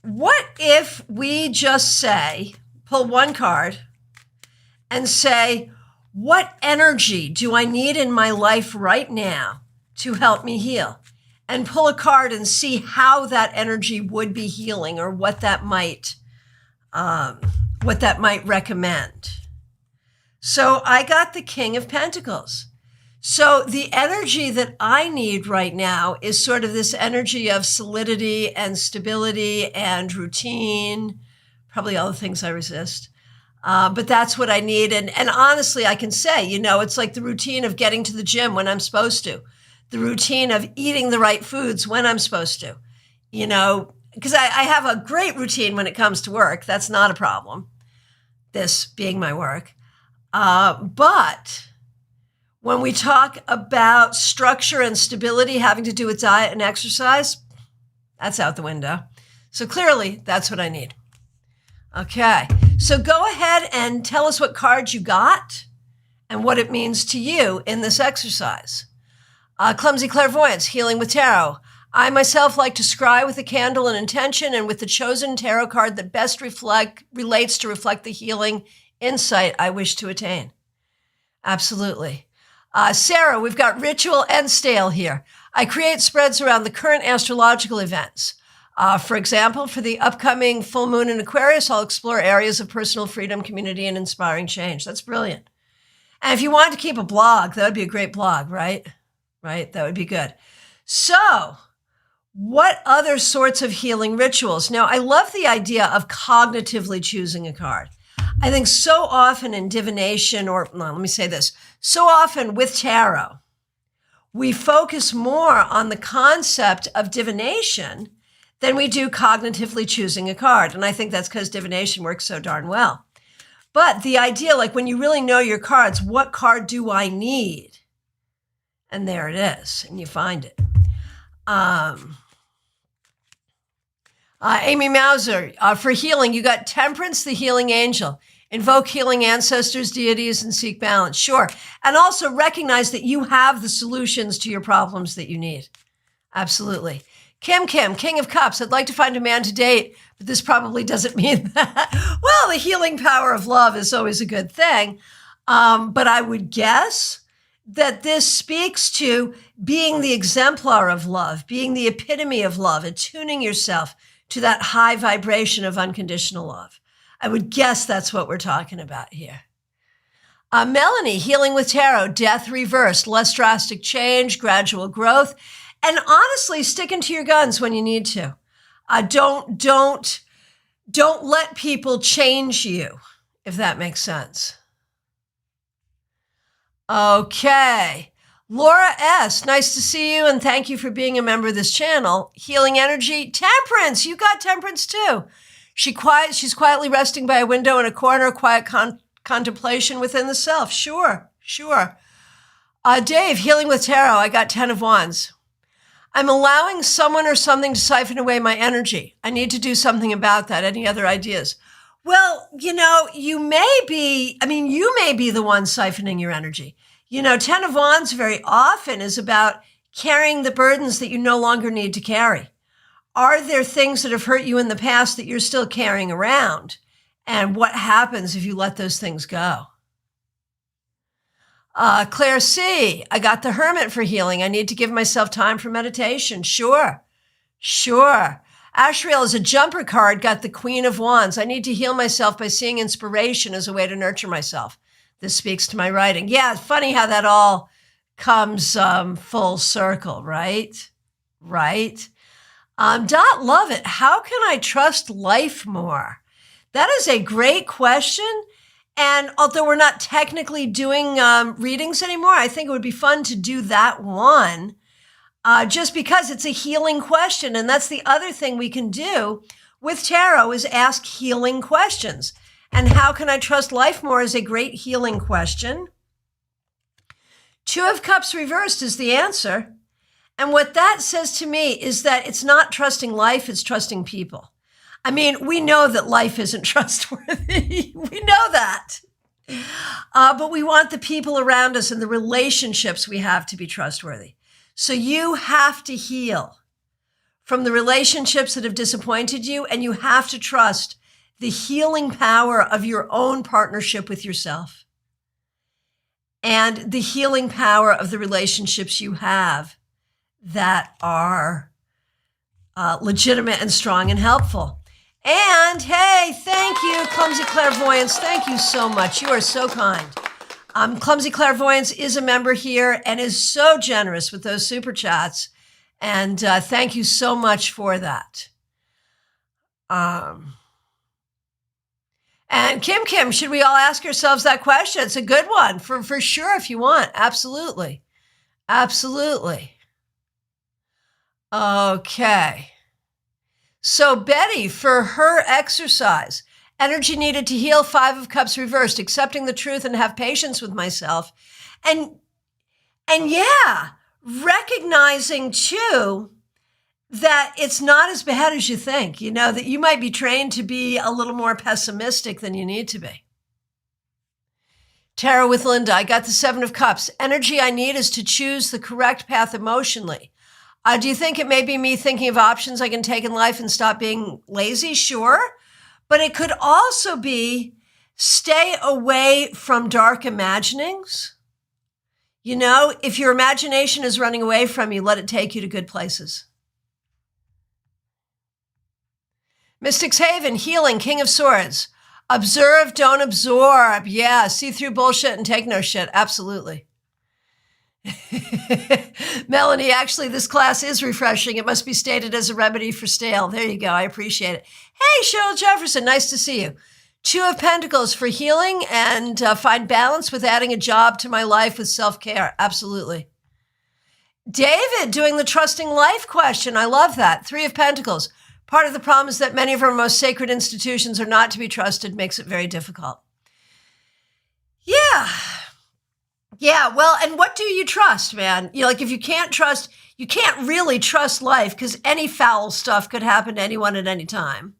What if we just say, pull one card and say, what energy do I need in my life right now to help me heal? And pull a card and see how that energy would be healing or what that might recommend. So I got the King of Pentacles. So the energy that I need right now is sort of this energy of solidity and stability and routine, probably all the things I resist. But that's what I need. And honestly, I can say, it's like the routine of getting to the gym when I'm supposed to, the routine of eating the right foods when I'm supposed to, because I have a great routine when it comes to work. That's not a problem, this being my work. But when we talk about structure and stability having to do with diet and exercise, that's out the window. So clearly, that's what I need. Okay, so go ahead and tell us what cards you got and what it means to you in this exercise. Clumsy Clairvoyance, healing with tarot. I myself like to scry with a candle and intention and with the chosen tarot card that best relates to reflect the healing insight I wish to attain. Absolutely. Sarah, we've got ritual and stale here. I create spreads around the current astrological events. For example, for the upcoming full moon in Aquarius, I'll explore areas of personal freedom, community, and inspiring change. That's brilliant. And if you wanted to keep a blog, that would be a great blog, right? Right? That would be good. So, what other sorts of healing rituals? Now, I love the idea of cognitively choosing a card. I think so often in divination, or no, let me say this, so often with tarot, we focus more on the concept of divination than we do cognitively choosing a card. And I think that's because divination works so darn well. But the idea, like when you really know your cards, what card do I need? And there it is, and you find it. Amy Mauser, for healing, you got Temperance, the healing angel. Invoke healing ancestors, deities, and seek balance. Sure. And also recognize that you have the solutions to your problems that you need. Absolutely. Kim, King of Cups. I'd like to find a man to date, but this probably doesn't mean that. Well, the healing power of love is always a good thing. But I would guess that this speaks to being the exemplar of love, being the epitome of love, attuning yourself to that high vibration of unconditional love. I would guess that's what we're talking about here. Melanie, healing with tarot, death reversed, less drastic change, gradual growth, and honestly, sticking to your guns when you need to. Don't let people change you, if that makes sense. Okay. Laura S., nice to see you, and thank you for being a member of this channel. Healing energy, Temperance, you got Temperance too. She's quietly resting by a window in a corner, quiet contemplation within the self. Sure. Dave, healing with tarot, I got 10 of Wands. I'm allowing someone or something to siphon away my energy. I need to do something about that. Any other ideas? Well, you may be the one siphoning your energy. 10 of Wands very often is about carrying the burdens that you no longer need to carry. Are there things that have hurt you in the past that you're still carrying around? And what happens if you let those things go? Claire C., I got the Hermit for healing. I need to give myself time for meditation. Sure. Ashriel is a jumper card, got the Queen of Wands. I need to heal myself by seeing inspiration as a way to nurture myself. This speaks to my writing. Yeah, it's funny how that all comes full circle, right? Dot love it. How can I trust life more? That is a great question. And although we're not technically doing readings anymore, I think it would be fun to do that one just because it's a healing question. And that's the other thing we can do with tarot is ask healing questions. And how can I trust life more is a great healing question. 2 of Cups reversed is the answer. And what that says to me is that it's not trusting life, it's trusting people. I mean, we know that life isn't trustworthy. We know that. But we want the people around us and the relationships we have to be trustworthy. So you have to heal from the relationships that have disappointed you, and you have to trust the healing power of your own partnership with yourself and the healing power of the relationships you have that are legitimate and strong and helpful. And hey, thank you, Clumsy Clairvoyance. Thank you so much. You are so kind. Clumsy Clairvoyance is a member here and is so generous with those super chats. And thank you so much for that. And Kim, should we all ask ourselves that question? It's a good one for sure if you want. Absolutely. Okay. So Betty, for her exercise, energy needed to heal, 5 of Cups reversed, accepting the truth and have patience with myself. And yeah, recognizing too that it's not as bad as you think, that you might be trained to be a little more pessimistic than you need to be. Tarot with Linda, I got the 7 of Cups. Energy I need is to choose the correct path emotionally. Do you think it may be me thinking of options I can take in life and stop being lazy? Sure. But it could also be stay away from dark imaginings. You know, if your imagination is running away from you, let it take you to good places. Mystics Haven, healing, King of Swords. Observe, don't absorb. Yeah, see through bullshit and take no shit. Absolutely. Melanie, actually, this class is refreshing. It must be stated as a remedy for stale. There you go. I appreciate it. Hey, Cheryl Jefferson, nice to see you. 2 of Pentacles for healing and find balance with adding a job to my life with self-care. Absolutely. David, doing the trusting life question. I love that. 3 of Pentacles. Part of the problem is that many of our most sacred institutions are not to be trusted, makes it very difficult. Yeah. Yeah, well, and what do you trust, man? You know, like if you can't trust, you can't really trust life because any foul stuff could happen to anyone at any time.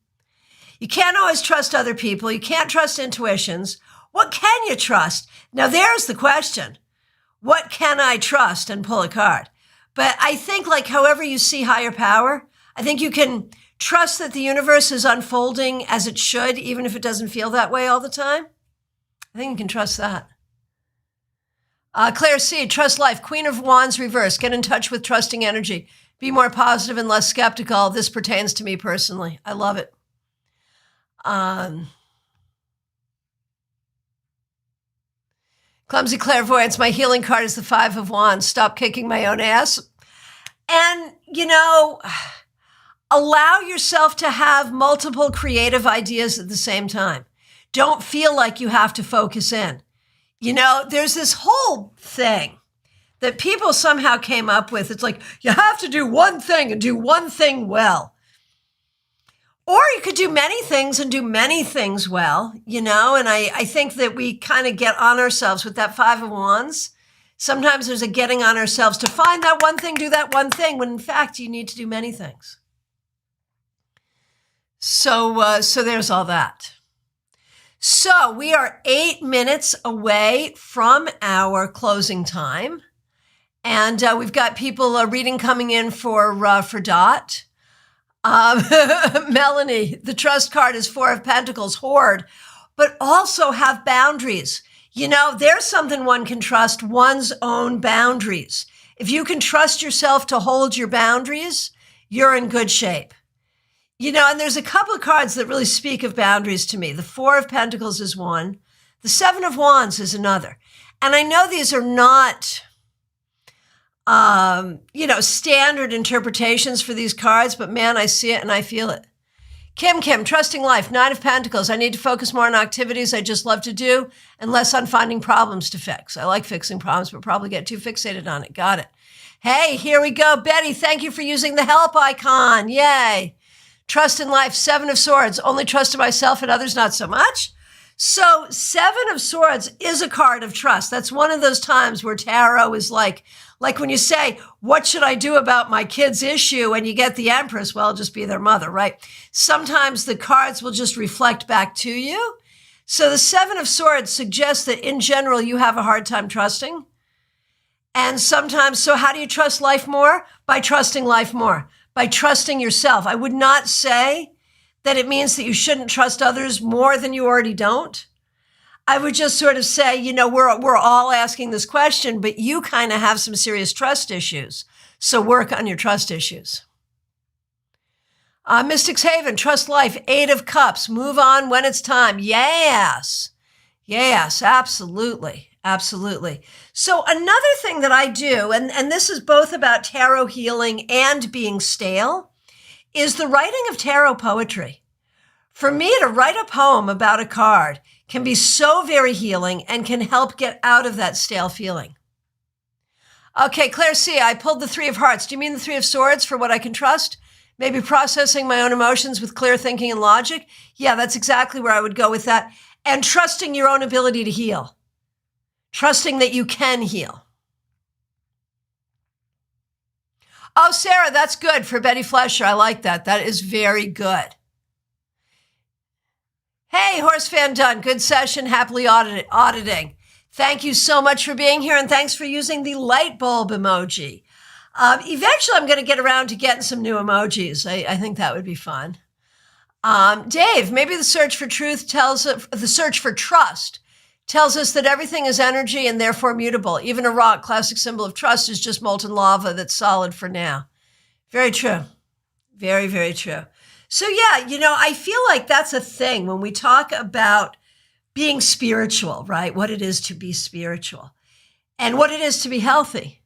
You can't always trust other people. You can't trust intuitions. What can you trust? Now, there's the question. What can I trust? And pull a card. But I think like however you see higher power, I think you can trust that the universe is unfolding as it should, even if it doesn't feel that way all the time. I think you can trust that. Claire C., trust life. Queen of Wands reverse. Get in touch with trusting energy. Be more positive and less skeptical. This pertains to me personally. I love it. Clumsy clairvoyance. My healing card is the 5 of Wands. Stop kicking my own ass. And, you know, allow yourself to have multiple creative ideas at the same time. Don't feel like you have to focus in. You know, there's this whole thing that people somehow came up with. It's like, you have to do one thing and do one thing well. Or you could do many things and do many things well, you know, and I think that we kind of get on ourselves with that 5 of Wands. Sometimes there's a getting on ourselves to find that one thing, do that one thing, when in fact you need to do many things. So there's all that. So we are 8 minutes away from our closing time. And we've got people reading coming in for Dot. Melanie, the trust card is 4 of Pentacles, hoard, but also have boundaries. You know, there's something one can trust, one's own boundaries. If you can trust yourself to hold your boundaries, you're in good shape. You know, and there's a couple of cards that really speak of boundaries to me. The 4 of Pentacles is one. The 7 of Wands is another. And I know these are not, you know, standard interpretations for these cards, but man, I see it and I feel it. Kim, trusting life, 9 of Pentacles. I need to focus more on activities I just love to do and less on finding problems to fix. I like fixing problems, but probably get too fixated on it. Got it. Hey, here we go. Betty, thank you for using the help icon. Yay. Trust in life, 7 of Swords, only trust in myself and others, not so much. So 7 of Swords is a card of trust. That's one of those times where tarot is like when you say, what should I do about my kid's issue? And you get the Empress, well, just be their mother, right? Sometimes the cards will just reflect back to you. So the 7 of Swords suggests that in general, you have a hard time trusting. And sometimes, so how do you trust life more? By trusting life more. By trusting yourself. I would not say that it means that you shouldn't trust others more than you already don't. I would just sort of say, you know, we're all asking this question, but you kind of have some serious trust issues. So work on your trust issues. Mystics Haven, trust life, 8 of Cups, move on when it's time. Yes, absolutely. Absolutely. So another thing that I do, and this is both about tarot healing and being stale, is the writing of tarot poetry. For me to write a poem about a card can be so very healing and can help get out of that stale feeling. Okay, Claire C., I pulled the 3 of Hearts. Do you mean the 3 of Swords for what I can trust? Maybe processing my own emotions with clear thinking and logic? Yeah, that's exactly where I would go with that. And trusting your own ability to heal. Trusting that you can heal. Oh, Sarah, that's good for Betty Flesher. I like that. That is very good. Hey, Horse Fan Dunn, good session. Happily auditing. Thank you so much for being here, and thanks for using the light bulb emoji. Eventually, I'm going to get around to getting some new emojis. I think that would be fun. Dave, maybe the search for trust tells us that everything is energy and therefore mutable. Even a rock, classic symbol of trust, is just molten lava that's solid for now. Very true. Very, very true. So yeah, I feel like that's a thing when we talk about being spiritual, right? What it is to be spiritual and what it is to be healthy.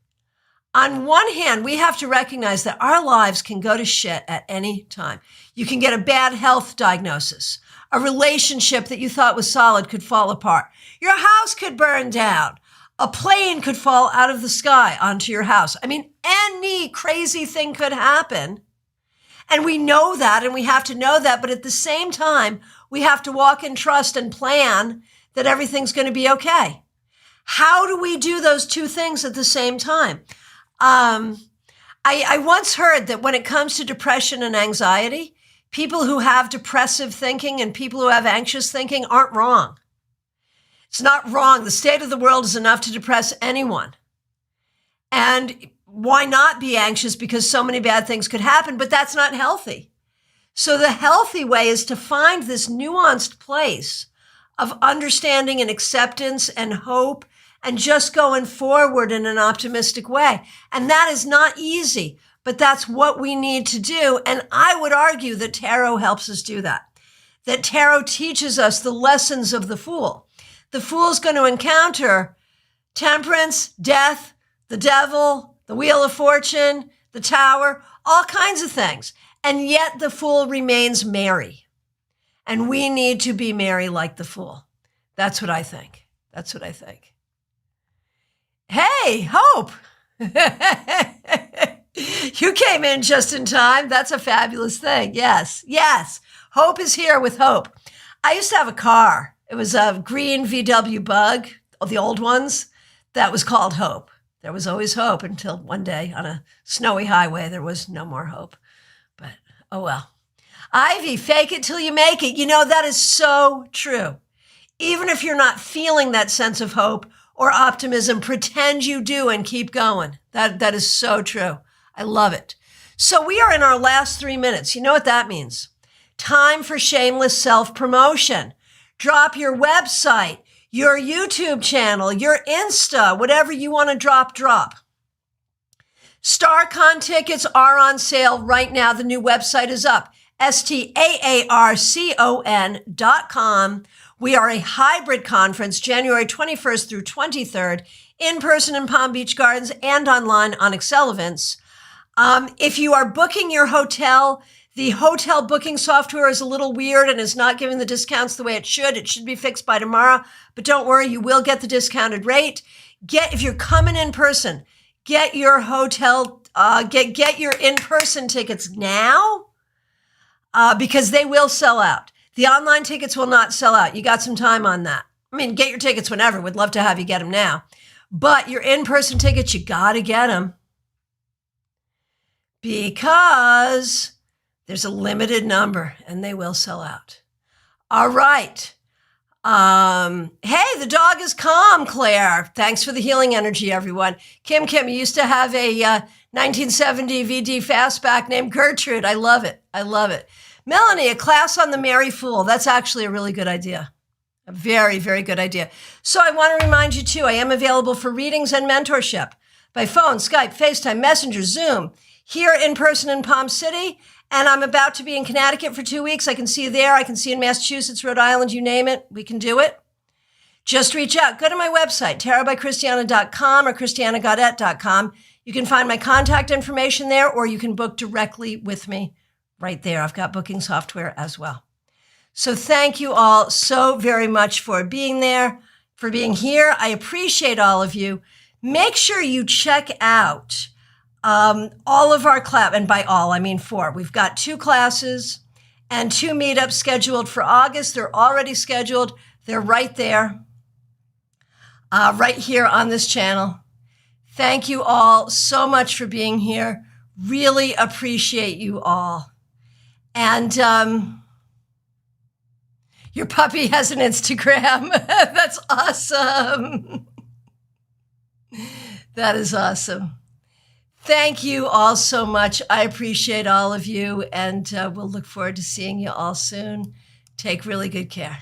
On one hand, we have to recognize that our lives can go to shit at any time. You can get a bad health diagnosis. A relationship that you thought was solid could fall apart. Your house could burn down. A plane could fall out of the sky onto your house. I mean, any crazy thing could happen. And we know that, and we have to know that. But at the same time, we have to walk in trust and plan that everything's going to be okay. How do we do those two things at the same time? I once heard that when it comes to depression and anxiety, people who have depressive thinking and people who have anxious thinking aren't wrong. It's not wrong. The state of the world is enough to depress anyone. And why not be anxious? Because so many bad things could happen, but that's not healthy. So the healthy way is to find this nuanced place of understanding and acceptance and hope and just going forward in an optimistic way. And that is not easy, but that's what we need to do. And I would argue that tarot helps us do that. That tarot teaches us the lessons of the fool. The fool's going to encounter temperance, death, the devil, the wheel of fortune, the tower, all kinds of things. And yet the fool remains merry. And we need to be merry like the fool. That's what I think. That's what I think. Hey, Hope. You came in just in time. That's a fabulous thing. Yes. Hope is here with hope. I used to have a car. It was a green VW Bug, the old ones, that was called Hope. There was always hope until one day on a snowy highway, there was no more hope. But, oh well. Ivy, fake it till you make it. That is so true. Even if you're not feeling that sense of hope or optimism, pretend you do and keep going. That is so true. I love it. So we are in our last 3 minutes. You know what that means? Time for shameless self-promotion. Drop your website, your YouTube channel, your Insta, whatever you want to drop. StarCon tickets are on sale right now. The new website is up. STAARCON.com. We are a hybrid conference, January 21st through 23rd, in person in Palm Beach Gardens and online on Excel events. If you are booking your hotel, the hotel booking software is a little weird and is not giving the discounts the way it should. It should be fixed by tomorrow, but don't worry, you will get the discounted rate. If you're coming in person, get your hotel, get your in-person tickets now, because they will sell out. The online tickets will not sell out. You got some time on that. I mean, get your tickets whenever. We'd love to have you get them now. But your in-person tickets, you got to get them. Because there's a limited number and they will sell out. All right. Hey, the dog is calm, Claire. Thanks for the healing energy, everyone. Kim, you used to have a 1970 VD fastback named Gertrude. I love it. Melanie, a class on the Merry Fool. That's actually a really good idea. A very, very good idea. So I want to remind you too, I am available for readings and mentorship by phone, Skype, FaceTime, Messenger, Zoom, here in person in Palm City. And I'm about to be in Connecticut for 2 weeks. I can see you there. I can see you in Massachusetts, Rhode Island, you name it. We can do it. Just reach out. Go to my website, tarotbychristiana.com or christianagaudet.com. You can find my contact information there, or you can book directly with me right there. I've got booking software as well. So thank you all so very much for being there, for being here. I appreciate all of you. Make sure you check out all of our class, and by all, I mean 4. We've got 2 classes and 2 meetups scheduled for August. They're already scheduled. They're right there, right here on this channel. Thank you all so much for being here. Really appreciate you all. And your puppy has an Instagram. That's awesome. That is awesome. Thank you all so much. I appreciate all of you, and we'll look forward to seeing you all soon. Take really good care.